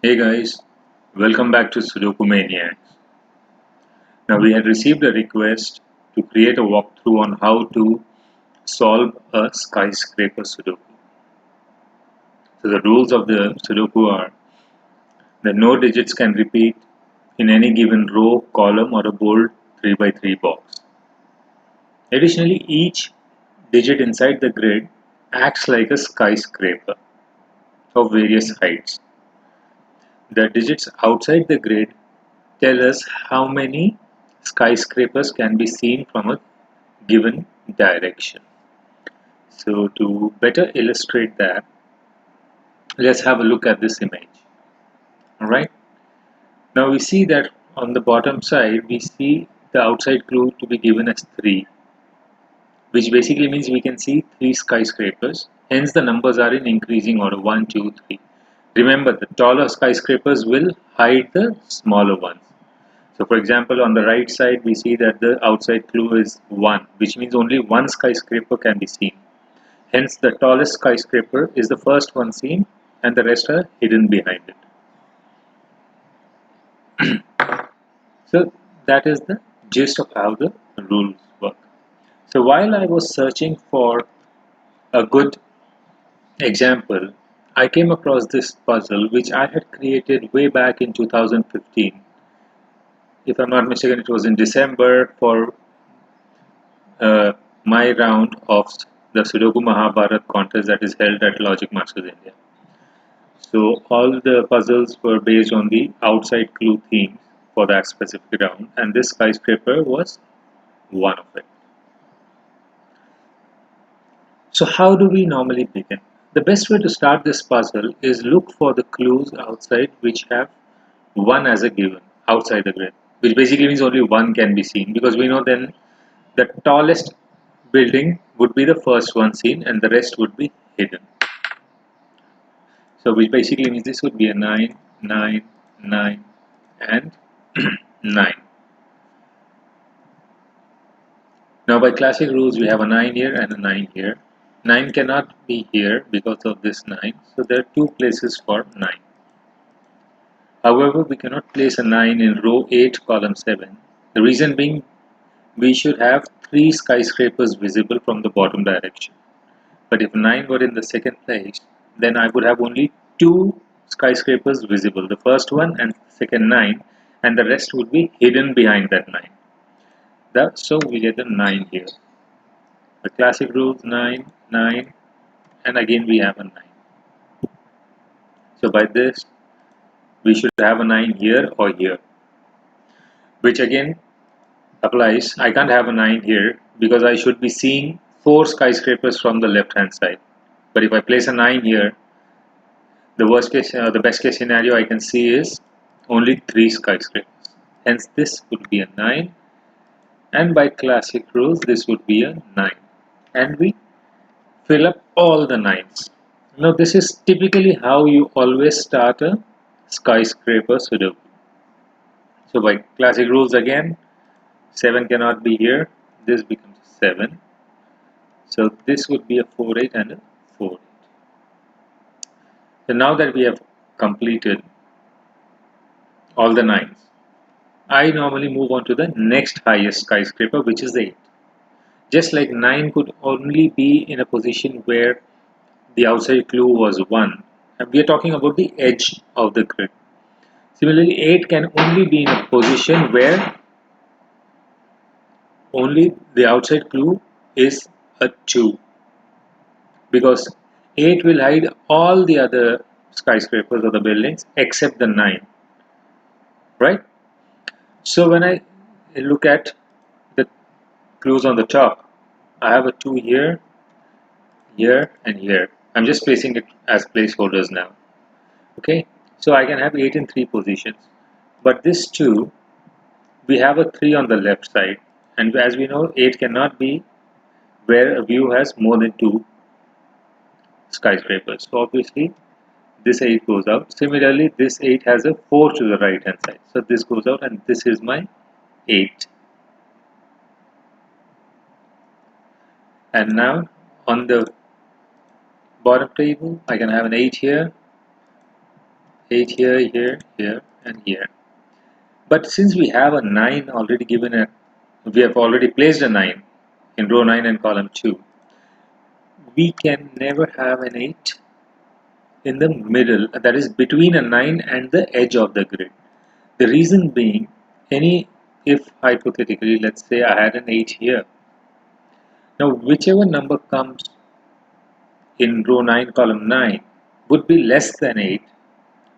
Hey guys, welcome back to SudokuManiacs. Now we had received a request to create a walkthrough on how to solve a skyscraper Sudoku. So the rules of the Sudoku are that no digits can repeat in any given row, column or a bold 3 by 3 box. Additionally, each digit inside the grid acts like a skyscraper of various heights. The digits outside the grid tell us how many skyscrapers can be seen from a given direction. So to better illustrate that, let's have a look at this image. Alright, now we see that on the bottom side we see the outside clue to be given as 3, which basically means we can see 3 skyscrapers, hence the numbers are in increasing order 1, 2, 3. Remember, the taller skyscrapers will hide the smaller ones. So for example, on the right side, we see that the outside clue is 1, which means only one skyscraper can be seen. Hence, the tallest skyscraper is the first one seen and the rest are hidden behind it. So that is the gist of how the rules work. So while I was searching for a good example, I came across this puzzle which I had created way back in 2015. If I'm not mistaken, it was in December for uh, my round of the Sudoku Mahabharat contest that is held at Logic Masters India. So all the puzzles were based on the outside clue theme for that specific round, and this skyscraper was one of it. So how do we normally begin? The best way to start this puzzle is look for the clues outside which have one as a given outside the grid, which basically means only one can be seen because we know then the tallest building would be the first one seen and the rest would be hidden. So which basically means this would be a 9, 9, 9 and 9. Now by classic rules we have a 9 here and a 9 here. 9 cannot be here because of this 9, so there are two places for 9. However, we cannot place a 9 in row 8 column 7. The reason being we should have 3 skyscrapers visible from the bottom direction. But if 9 were in the second place, then I would have only 2 skyscrapers visible, the first one and second 9, and the rest would be hidden behind that 9. So we get a 9 here. The classic rules 9, 9, and again we have a 9. So by this, we should have a 9 here or here, which again applies. I can't have a 9 here because I should be seeing 4 skyscrapers from the left hand side. But if I place a 9 here, the best case scenario I can see is only 3 skyscrapers. Hence, this would be a 9, and by classic rules, this would be a 9. And we fill up all the 9s. Now, this is typically how you always start a skyscraper Sudoku. So, by classic rules again, 7 cannot be here. This becomes 7. So, this would be a 4, 8, and a 4. So, now that we have completed all the 9s, I normally move on to the next highest skyscraper, which is 8. Just like 9 could only be in a position where the outside clue was 1, and we are talking about the edge of the grid. Similarly, 8 can only be in a position where only the outside clue is a 2, because 8 will hide all the other skyscrapers or the buildings except the 9, right? So when I look at the clues on the top, I have a 2 here, here and here. I'm just placing it as placeholders now. Okay, so I can have 8 in 3 positions, but this 2, we have a 3 on the left side, and as we know 8 cannot be where a view has more than 2 skyscrapers, so obviously this 8 goes out. Similarly, this 8 has a 4 to the right hand side, so this goes out and this is my 8. And now on the bottom table I can have an 8 here, 8 here, here, here, and here. But since we have a 9 already given, we have already placed a 9 in row 9 and column 2, we can never have an 8 in the middle, that is between a 9 and the edge of the grid. The reason being, if hypothetically, let's say I had an 8 here. Now, whichever number comes in row 9, column 9 would be less than 8,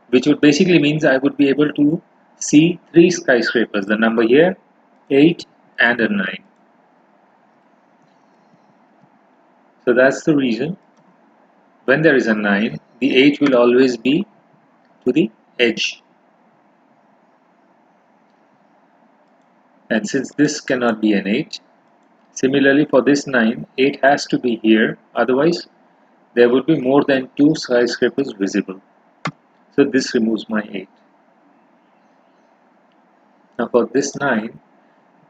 which would basically means I would be able to see 3 skyscrapers, the number here, 8 and a 9. So that's the reason when there is a 9, the 8 will always be to the edge. And since this cannot be an 8, similarly for this 9, 8 has to be here, otherwise there would be more than 2 skyscrapers visible. So this removes my 8. Now for this 9,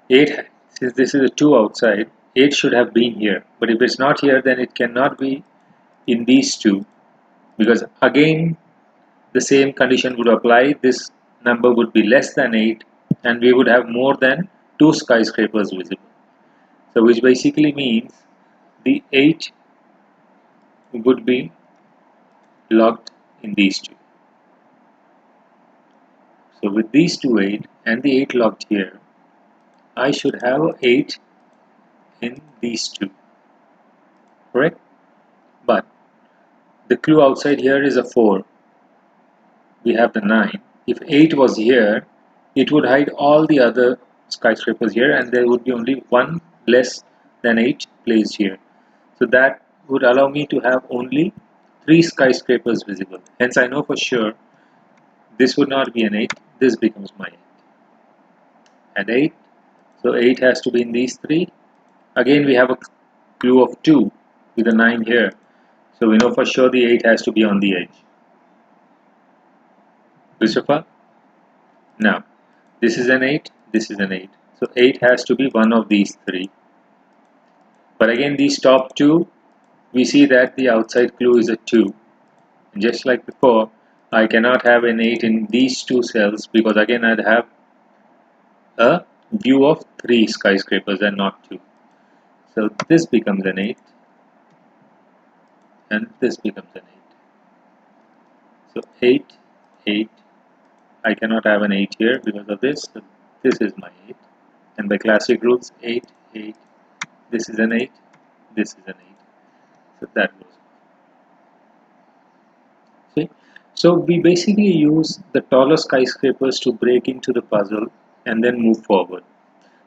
8, since this is a 2 outside, 8 should have been here. But if it's not here, then it cannot be in these two, because again the same condition would apply. This number would be less than 8 and we would have more than 2 skyscrapers visible. So which basically means the 8 would be locked in these two. So with these two 8 and the 8 locked here, I should have 8 in these two, correct? But the clue outside here is a 4. We have the 9. If 8 was here, it would hide all the other skyscrapers here and there would be only one less than 8 placed here. So that would allow me to have only 3 skyscrapers visible. Hence I know for sure this would not be an 8, this becomes my 8. And 8, so 8 has to be in these 3. Again we have a clue of 2 with a 9 here. So we know for sure the 8 has to be on the edge. Christopher? Now, this is an 8, this is an 8. So 8 has to be one of these 3. But again these top 2, we see that the outside clue is a 2. And just like before, I cannot have an 8 in these 2 cells because again I'd have a view of 3 skyscrapers and not 2. So this becomes an 8 and this becomes an 8. So 8, 8. I cannot have an 8 here because of this. So this is my 8. And by classic rules, 8, 8. This is an 8. This is an 8. So that goes. See? So we basically use the taller skyscrapers to break into the puzzle and then move forward.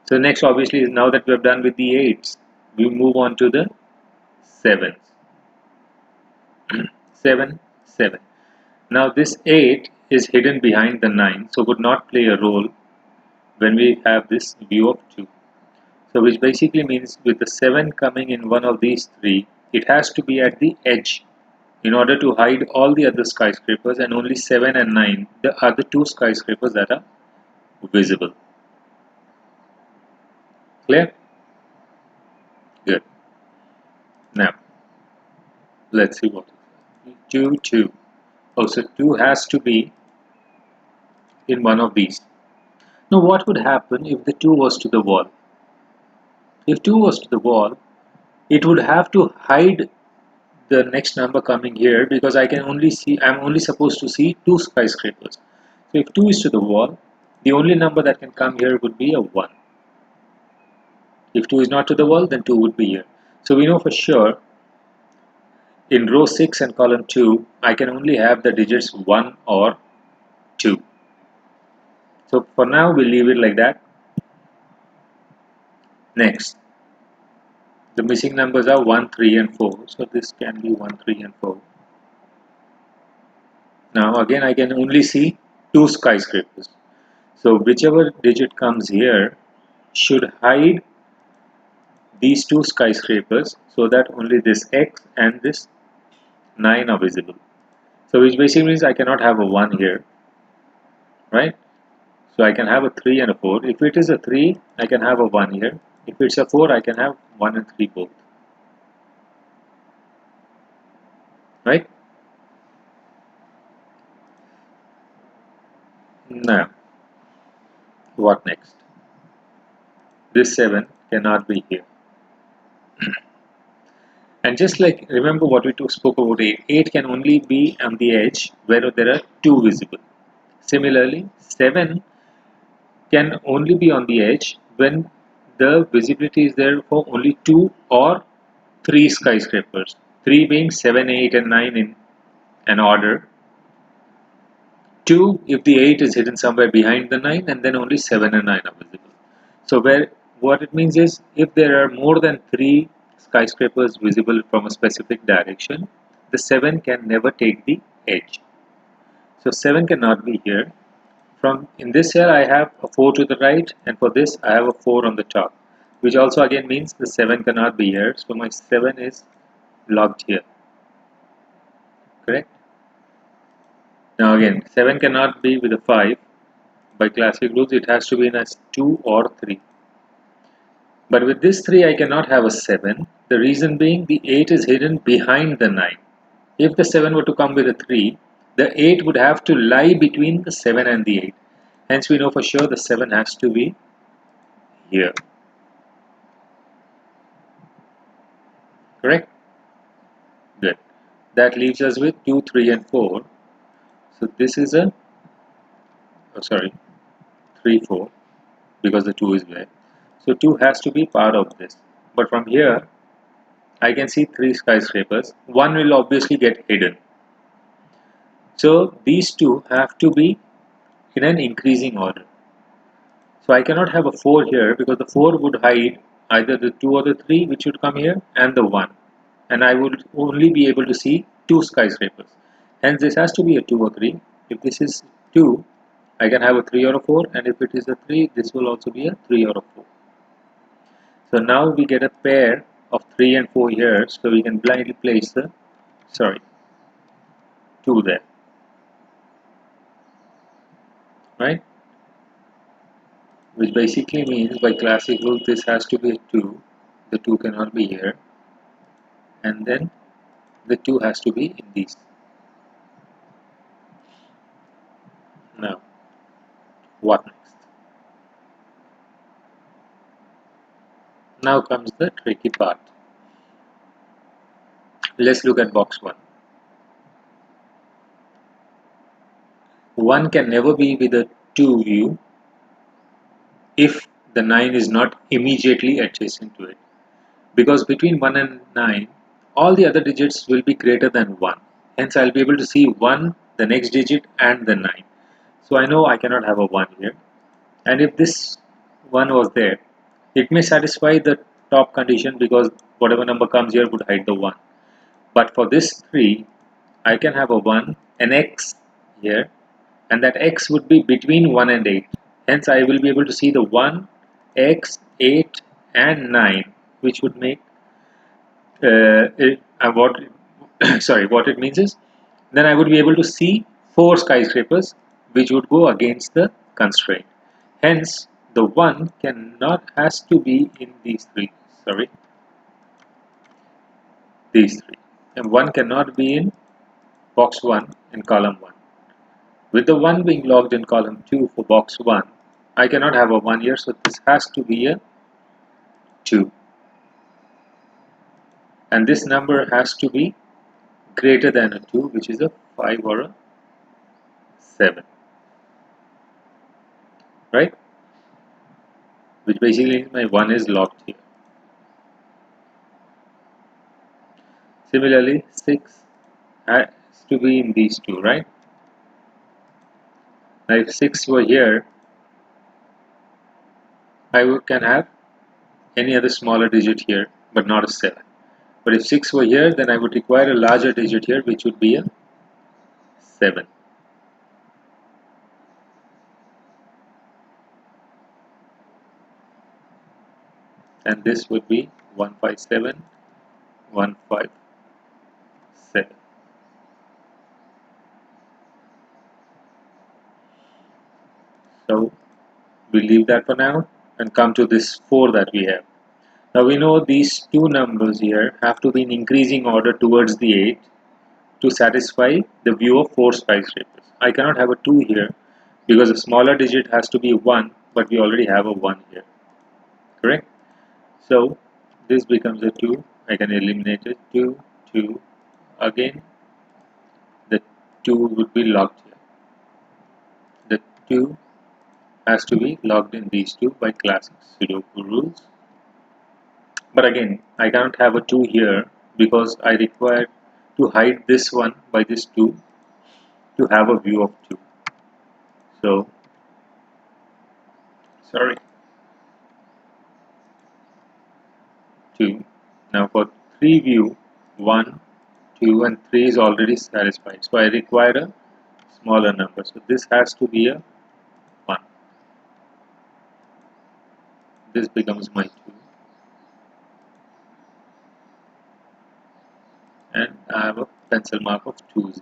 So next obviously is now that we have done with the 8s, we move on to the 7s. 7, 7. Now this 8 is hidden behind the 9, so would not play a role when we have this view of 2. So which basically means with the 7 coming in one of these 3, it has to be at the edge in order to hide all the other skyscrapers, and only 7 and 9 are the 2 skyscrapers that are visible. Clear? Good. Now, let's see what 2, 2. Oh, so 2 has to be in one of these. Now what would happen if the 2 was to the wall? If 2 was to the wall, it would have to hide the next number coming here because I'm only supposed to see 2 skyscrapers. So if 2 is to the wall, the only number that can come here would be a 1. If 2 is not to the wall, then 2 would be here. So we know for sure in row 6 and column 2, I can only have the digits 1 or 2. So for now, we'll leave it like that. Next, the missing numbers are 1, 3 and 4. So this can be 1, 3 and 4. Now again, I can only see 2 skyscrapers. So whichever digit comes here should hide these 2 skyscrapers so that only this X and this 9 are visible. So which basically means I cannot have a 1 here, right? So I can have a 3 and a 4. If it is a 3, I can have a 1 here. If it's a 4, I can have 1 and 3 both. Right? Now, what next? This 7 cannot be here. And just like, remember what we spoke about 8. 8 can only be on the edge where there are 2 visible. Similarly, 7 can only be on the edge when the visibility is there for only 2 or 3 skyscrapers. 3 being 7, 8 and 9 in an order. 2 if the 8 is hidden somewhere behind the 9, and then only 7 and 9 are visible. So what it means is, if there are more than 3 skyscrapers visible from a specific direction, the 7 can never take the edge. So 7 cannot be here. From in this here I have a 4 to the right, and for this I have a 4 on the top, which also again means the 7 cannot be here. So my 7 is locked here. Correct? Now again, 7 cannot be with a 5. By classic rules, it has to be in as 2 or 3. But with this 3, I cannot have a 7. The reason being, the 8 is hidden behind the 9. If the 7 were to come with a 3, the 8 would have to lie between the 7 and the 8. Hence, we know for sure the 7 has to be here. Correct? Good. That leaves us with 2, 3, and 4. So this is a, 3, 4, because the 2 is there. So 2 has to be part of this. But from here, I can see 3 skyscrapers. One will obviously get hidden. So these 2 have to be in an increasing order. So I cannot have a 4 here, because the 4 would hide either the 2 or the 3, which would come here, and the 1. And I would only be able to see 2 skyscrapers. Hence this has to be a 2 or 3. If this is 2, I can have a 3 or a 4, and if it is a 3, this will also be a 3 or a 4. So now we get a pair of 3 and 4 here, so we can blindly place the 2 there. Right? Which basically means, by classic rule, this has to be a 2. The 2 cannot be here. And then the 2 has to be in these. Now, what next? Now comes the tricky part. Let's look at box 1. 1 can never be with a 2 view if the 9 is not immediately adjacent to it. Because between 1 and 9, all the other digits will be greater than 1. Hence, I'll be able to see 1, the next digit, and the 9. So I know I cannot have a 1 here. And if this 1 was there, it may satisfy the top condition, because whatever number comes here would hide the 1. But for this 3, I can have a 1, an x here, and that x would be between 1 and 8. Hence, I will be able to see the 1, x, 8, and 9, which would make what what it means is, then I would be able to see 4 skyscrapers, which would go against the constraint. Hence, the 1 has to be in these 3. These 3, and 1 cannot be in box 1 in column 1. With the 1 being logged in column 2 for box 1, I cannot have a 1 here, so this has to be a 2. And this number has to be greater than a 2, which is a 5 or a 7. Right? Which basically means my 1 is locked here. Similarly, 6 has to be in these 2, right? Now if 6 were here, I can have any other smaller digit here, but not a 7. But if 6 were here, then I would require a larger digit here, which would be a 7. And this would be 157, 157. So we leave that for now and come to this 4 that we have. Now we know these 2 numbers here have to be in increasing order towards the 8 to satisfy the view of 4 skyscrapers. I cannot have a 2 here, because a smaller digit has to be 1, but we already have a 1 here, correct? So this becomes a 2. I can eliminate it. 2, 2. Again, the 2 would be locked here. The 2 has to be locked in these two by classic Sudoku rules. But again, I cannot have a 2 here because I require to hide this one by this 2 to have a view of 2. So, sorry, 2. Now for 3 view, 1, 2 and 3 is already satisfied. So I require a smaller number. So this has to be a 1. This becomes my 2. And I have a pencil mark of 2 here.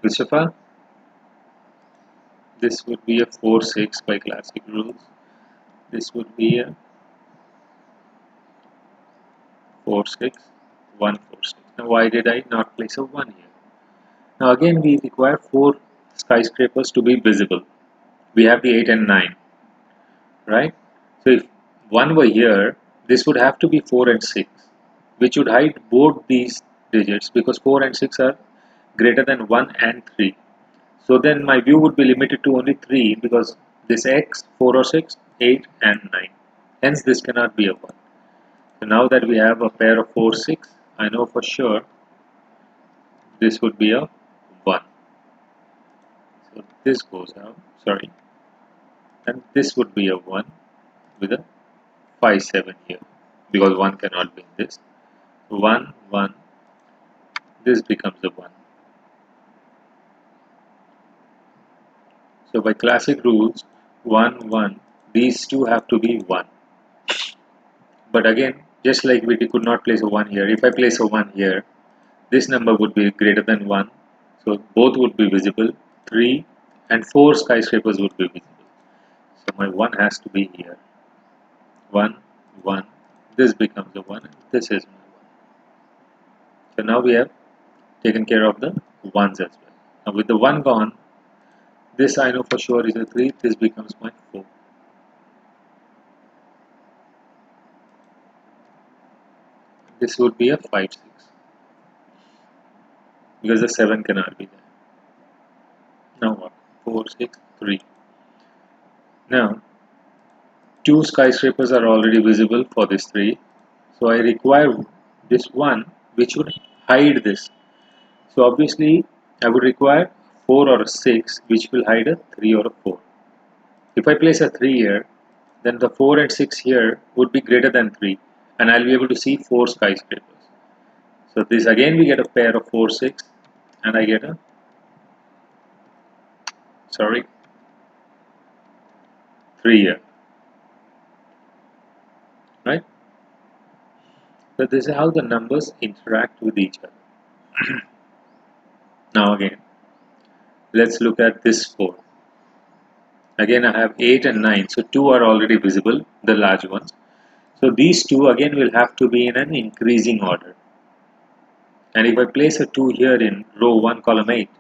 Christopher, this would be a 4, 6 by classic rules. This would be a 4, 6, 1, 4, 6. Now why did I not place a 1 here? Now again we require 4 skyscrapers to be visible. We have the 8 and 9, right? So if 1 were here, this would have to be 4 and 6, which would hide both these digits because 4 and 6 are greater than 1 and 3. So then my view would be limited to only 3 because this x, 4 or 6, 8 and 9. Hence this cannot be a 1. So now that we have a pair of 4, 6, I know for sure this would be a 1. So this goes out, sorry. And this would be a 1 with a 5, 7 here because 1 cannot be in this. 1, 1, this becomes a 1. So by classic rules, 1, 1, these two have to be 1. But again, just like we could not place a 1 here, if I place a 1 here, this number would be greater than 1. So both would be visible. 3 and 4 skyscrapers would be visible. So my 1 has to be here. 1, 1. This becomes a 1 and this is my 1. So now we have taken care of the 1s as well. Now with the 1 gone, this I know for sure is a 3. This becomes my 4. This would be a 5, 6. Because the 7 cannot be there. Now what? 4, 6, 3. Now, 2 skyscrapers are already visible for this 3. So I require this 1 which would hide this. So obviously I would require 4 or a 6 which will hide a 3 or a 4. If I place a 3 here, then the 4 and 6 here would be greater than 3 and I'll be able to see 4 skyscrapers. So this again we get a pair of 4, 6 and I get a, sorry, 3 here, right? So this is how the numbers interact with each other. Now again, let's look at this 4. Again I have 8 and 9, so 2 are already visible, the large ones. So these 2 again will have to be in an increasing order. And if I place a 2 here in row 1 column 8,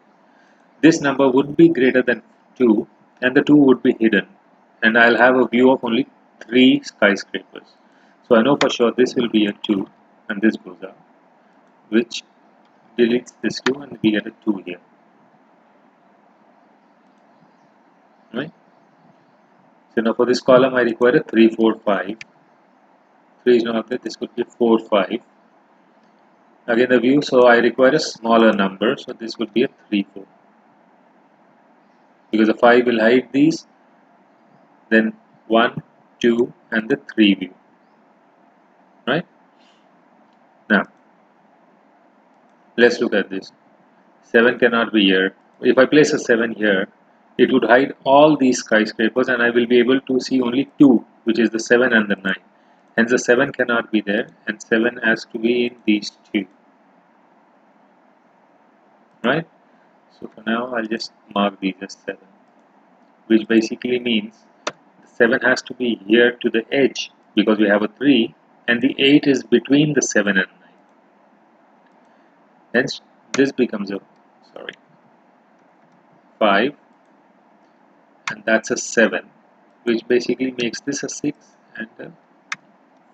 this number would be greater than 2 and the 2 would be hidden. And I'll have a view of only 3 skyscrapers. So I know for sure this will be a 2 and this goes out, which deletes this 2 and we get a 2 here. Right? So now for this column I require a 3, 4, 5. 3 is not there, this could be 4, 5. Again the view, so I require a smaller number, so this would be a 3, 4. Because the 5 will hide these, then 1, 2 and the 3 view. Right? Now, let's look at this. 7 cannot be here. If I place a 7 here, it would hide all these skyscrapers and I will be able to see only 2, which is the 7 and the 9. Hence the 7 cannot be there and 7 has to be in these 2. Right? So for now I'll just mark these as 7. Which basically means the 7 has to be here to the edge because we have a 3 and the 8 is between the 7 and 9. Hence this becomes a, sorry, 5, and that's a 7, which basically makes this a 6 and a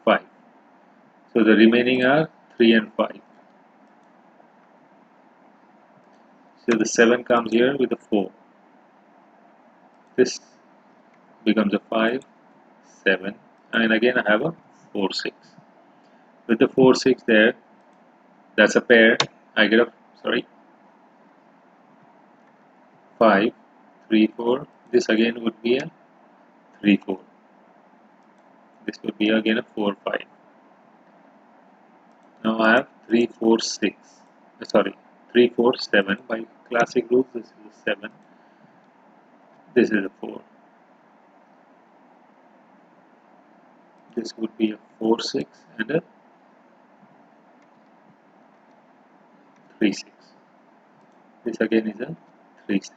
5. So the remaining are 3 and 5. So the 7 comes here with a 4. This becomes a 5, 7, and again I have a 4, 6. With the 4, 6 there, that's a pair. I get a, sorry, 5, 3, 4. This again would be a 3, 4. This would be again a 4, 5. Now I have 3, 4, 6. Sorry, 3, 4, 7. By classic rules, this is a 7. This is a 4. This would be a 4, 6 and a 3, 6. This again is a 3, 6.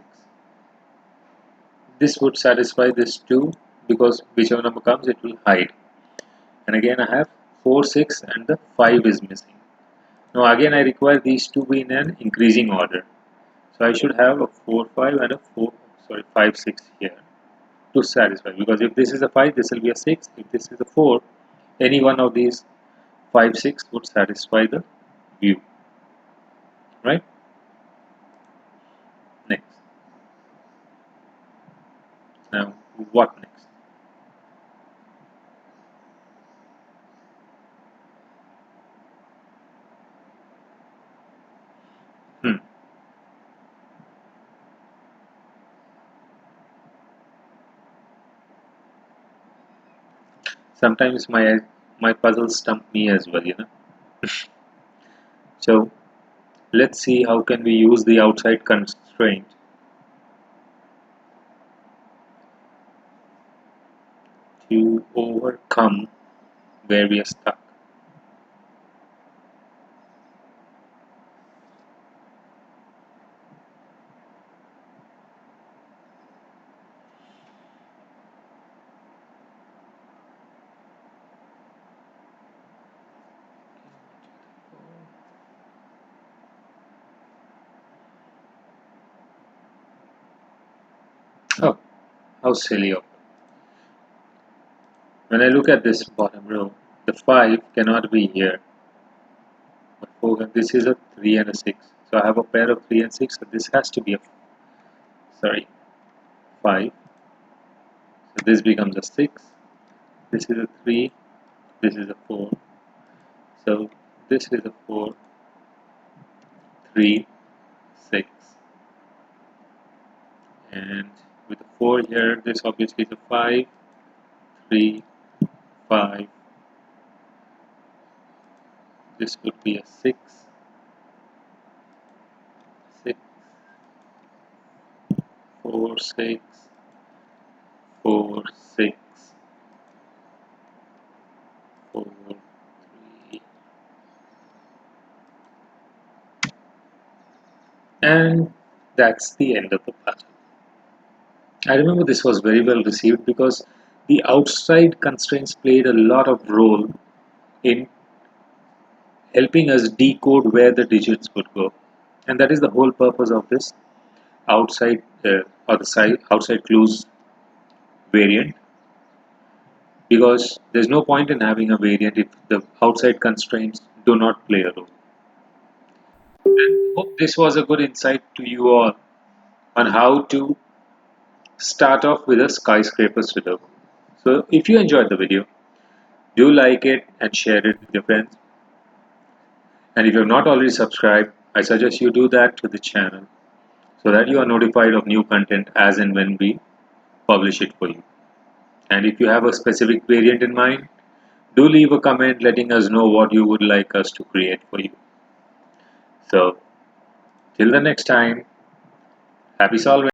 This would satisfy this 2 because whichever number comes it will hide. And again I have 4, 6 and the 5 is missing. Now again I require these to be in an increasing order. So I should have a 4, 5 and a 5, 6 here to satisfy, because if this is a 5 this will be a 6, if this is a 4 any one of these 5, 6 would satisfy the view, right? Next. Now what next? Hmm. Sometimes my puzzles stump me as well, you know. So let's see how can we use the outside constraint to overcome where we are stuck. Oh, how silly of me. When I look at this bottom row, the 5 cannot be here. But 4, this is a 3 and a 6. So I have a pair of 3 and 6, so this has to be a, sorry, 5. So this becomes a 6. This is a 3. This is a 4. So this is a 4, 3, 6. And with the 4 here, this obviously is a 5, 3, 5. This would be a 6, 6, 4, 6, 4, 6, 4, 3. And that's the end of the puzzle. I remember this was very well received because the outside constraints played a lot of role in helping us decode where the digits would go. And that is the whole purpose of this outside or the outside clues variant, because there's no point in having a variant if the outside constraints do not play a role. And hope this was a good insight to you all on how to start off with a skyscraper Sudoku. So if you enjoyed the video, do like it and share it with your friends. And if you have not already subscribed, I suggest you do that to the channel so that you are notified of new content as and when we publish it for you. And if you have a specific variant in mind, do leave a comment letting us know what you would like us to create for you. So, till the next time, happy solving!